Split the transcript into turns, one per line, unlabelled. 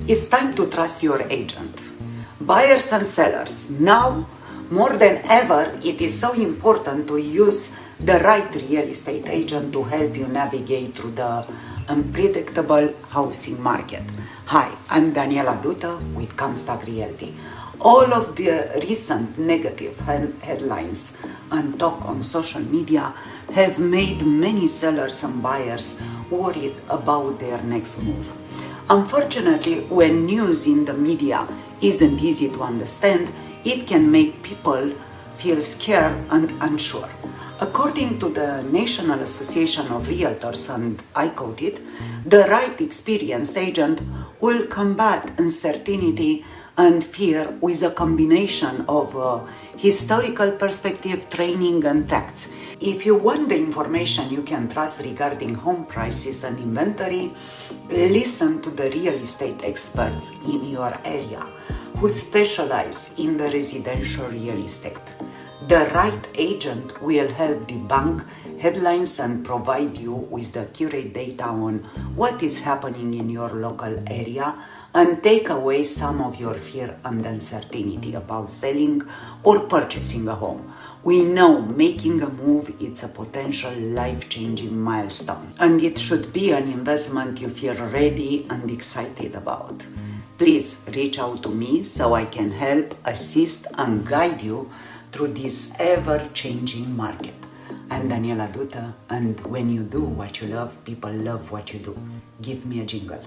It's time to trust your agent. Buyers and sellers, now more than ever, it is so important to use the right real estate agent to help you navigate through the unpredictable housing market. Hi, I'm Daniela Duta with Comstock Realty. All of the recent negative headlines and talk on social media have made many sellers and buyers worried about their next move. Unfortunately, when news in the media isn't easy to understand, it can make people feel scared and unsure. According to the National Association of Realtors, and I quote it, the right experienced agent will combat uncertainty and fear with a combination of historical perspective, training, and facts. If you want the information you can trust regarding home prices and inventory, listen to the real estate experts in your area who specialize in the residential real estate. The right agent will help debunk headlines and provide you with the accurate data on what is happening in your local area and take away some of your fear and uncertainty about selling or purchasing a home. We know making a move is a potential life-changing milestone, and it should be an investment you feel ready and excited about. Please reach out to me so I can help, assist, and guide you through this ever-changing market. I'm Daniela Duta, and when you do what you love, people love what you do. Give me a jingle.